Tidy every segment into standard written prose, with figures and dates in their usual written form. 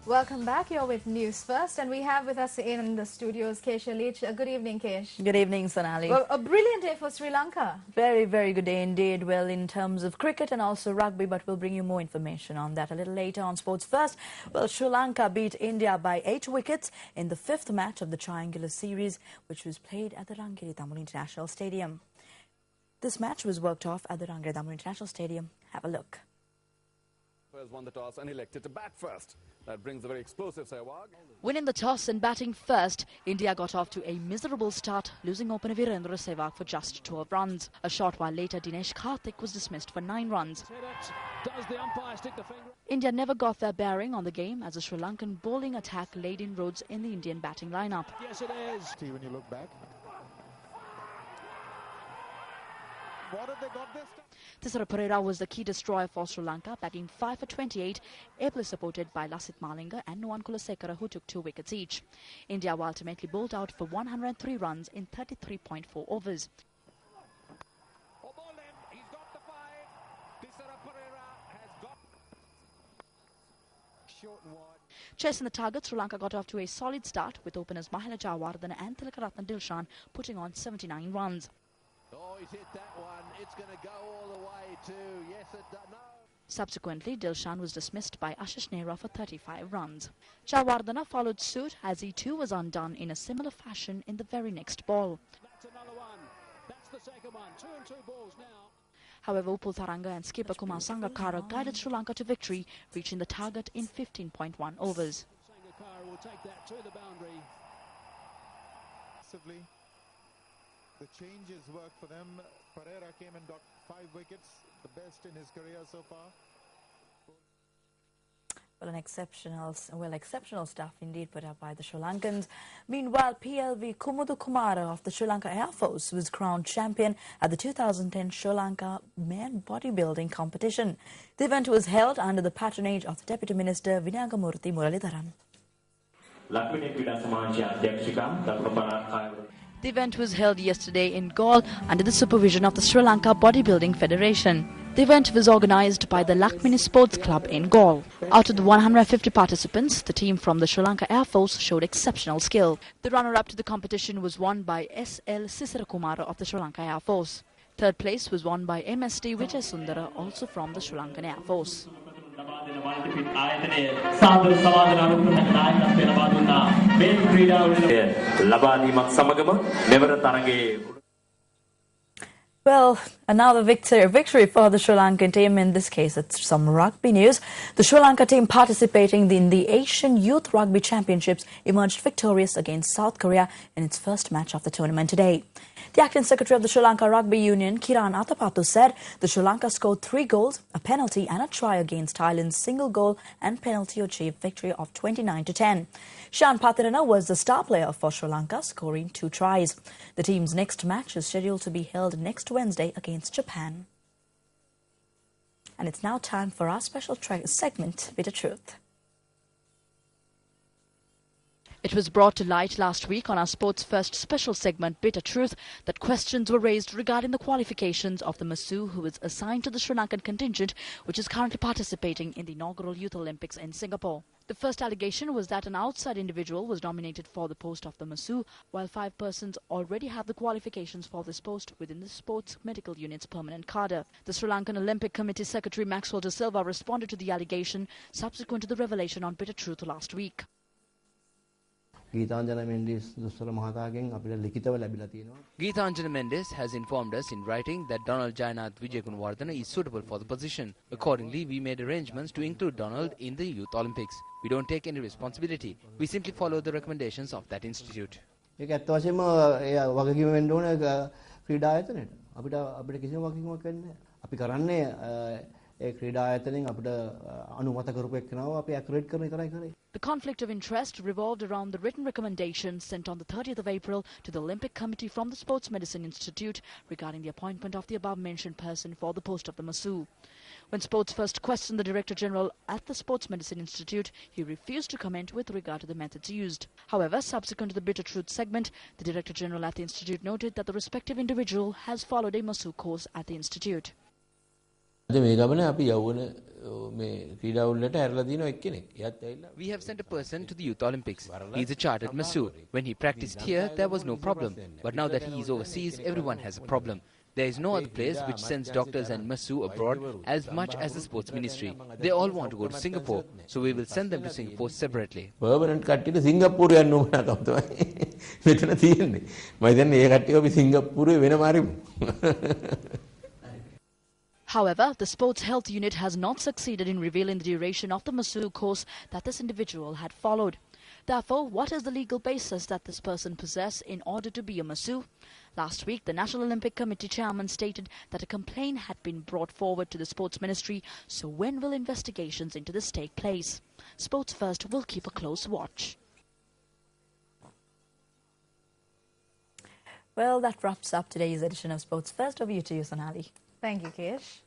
Welcome back. You're with News First, and we have with us in the studios Kesh Alich. Good evening, Kesh. Good evening, Sonali. Well, a brilliant day for Sri Lanka. Very, very good day indeed. Well, in terms of cricket and also rugby, but we'll bring you more information on that a little later on Sports First. Well, Sri Lanka beat India by 8 wickets in the 5th match of the Triangular Series, which was played at the Rangiri Damul International Stadium. This match was worked off at the Rangiri Damul International Stadium. Have a look. Won the toss and elected to bat first. That brings a very explosive Sehwag. Winning the toss and batting first, India got off to a miserable start, losing opener Virendra Sehwag for just 12 runs. A short while later, Dinesh Karthik was dismissed for 9 runs. India never got their bearing on the game as a Sri Lankan bowling attack laid inroads in the Indian batting lineup. Yes, it is. See when you look back. What have they got this time? Tisara Pereira was the key destroyer for Sri Lanka, batting 5 for 28, ably supported by Lasith Malinga and Nuwan Kulasekara, who took 2 wickets each. India were ultimately bowled out for 103 runs in 33.4 overs. He's got the 5. Tisara Pereira has got short and wide. Chasing the target, Sri Lanka got off to a solid start with openers Mahela Jayawardene and Tilakaratne Dilshan putting on 79 runs. Oh, he's hit that one. It's going to go all the way too. Yes, it does. No. Subsequently, Dilshan was dismissed by Ashish Nehra for 35 runs. Jayawardene followed suit as he too was undone in a similar fashion in the very next ball. That's another one. That's the second one. 2 and 2 balls now. However, Upul Tharanga and skipper Kumar Sangakkara guided Sri Lanka to victory, reaching the target in 15.1 overs. Sangakkara will take that to the boundary. The changes work for them. Pereira came and got 5 wickets, the best in his career so far. Well, exceptional stuff indeed put up by the Sri Lankans. Meanwhile, PLV Kumudu Kumara of the Sri Lanka Air Force was crowned champion at the 2010 Sri Lanka Men Bodybuilding Competition. The event was held under the patronage of the Deputy Minister Vinayagamurthy Muralidharan. The event was held yesterday in Galle under the supervision of the Sri Lanka Bodybuilding Federation. The event was organised by the Lakmini Sports Club in Galle. Out of the 150 participants, the team from the Sri Lanka Air Force showed exceptional skill. The runner-up to the competition was won by S.L. Sisarakumara of the Sri Lanka Air Force. Third place was won by M.S.D. Vijay Sundara, also from the Sri Lankan Air Force. Well, another victory for the Sri Lankan team. In this case, it's some rugby news. The Sri Lanka team participating in the Asian Youth Rugby Championships emerged victorious against South Korea in its first match of the tournament today. The acting secretary of the Sri Lanka Rugby Union, Kiran Atapattu, said the Sri Lanka scored 3 goals, a penalty and a try against Thailand's single goal and penalty achieved victory of 29-10. Shan Patirana was the star player for Sri Lanka, scoring 2 tries. The team's next match is scheduled to be held next Wednesday against Japan. And it's now time for our special segment, Bitter Truth. It was brought to light last week on our Sports First special segment, Bitter Truth, that questions were raised regarding the qualifications of the Masu, who is assigned to the Sri Lankan contingent, which is currently participating in the inaugural Youth Olympics in Singapore. The first allegation was that an outside individual was nominated for the post of the Masu, while 5 persons already have the qualifications for this post within the Sports Medical Unit's permanent cadre. The Sri Lankan Olympic Committee Secretary Maxwell De Silva responded to the allegation subsequent to the revelation on Bitter Truth last week. Geethanjana Mendes has informed us in writing that Donald Jainath Vijayagunwardena is suitable for the position. Accordingly, we made arrangements to include Donald in the Youth Olympics. We don't take any responsibility. We simply follow the recommendations of that institute. The conflict of interest revolved around the written recommendation sent on the 30th of April to the Olympic Committee from the Sports Medicine Institute regarding the appointment of the above-mentioned person for the post of the Masu. When Sports First questioned the Director General at the Sports Medicine Institute, he refused to comment with regard to the methods used. However, subsequent to the Bitter Truth segment, the Director General at the Institute noted that the respective individual has followed a Masu course at the Institute. We have sent a person to the Youth Olympics. He is a chartered masseur. When he practiced here, there was no problem. But now that he is overseas, everyone has a problem. There is no other place which sends doctors and masseur abroad as much as the sports ministry. They all want to go to Singapore, so we will send them to Singapore separately. Permanent කට්ටියට සිංගප්පූරු යන්න ඕනකම තමයි මෙතන තියෙන්නේ. මම හිතන්නේ ඒ කට්ටිය අපි සිංගප්පූරුවේ වෙනම අරිමු. However, the Sports Health Unit has not succeeded in revealing the duration of the masseur course that this individual had followed. Therefore, what is the legal basis that this person possesses in order to be a masseur? Last week, the National Olympic Committee chairman stated that a complaint had been brought forward to the Sports Ministry, so when will investigations into this take place? Sports First will keep a close watch. Well, that wraps up today's edition of Sports First. Over to you, Sonali. Thank you, Kesh.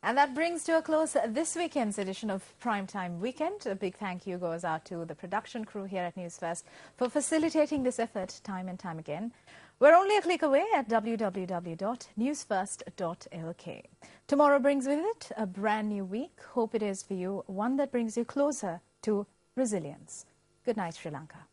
And that brings to a close this weekend's edition of Primetime Weekend. A big thank you goes out to the production crew here at News First for facilitating this effort time and time again. We're only a click away at www.newsfirst.lk. Tomorrow brings with it a brand new week. Hope it is for you one that brings you closer to resilience. Good night, Sri Lanka.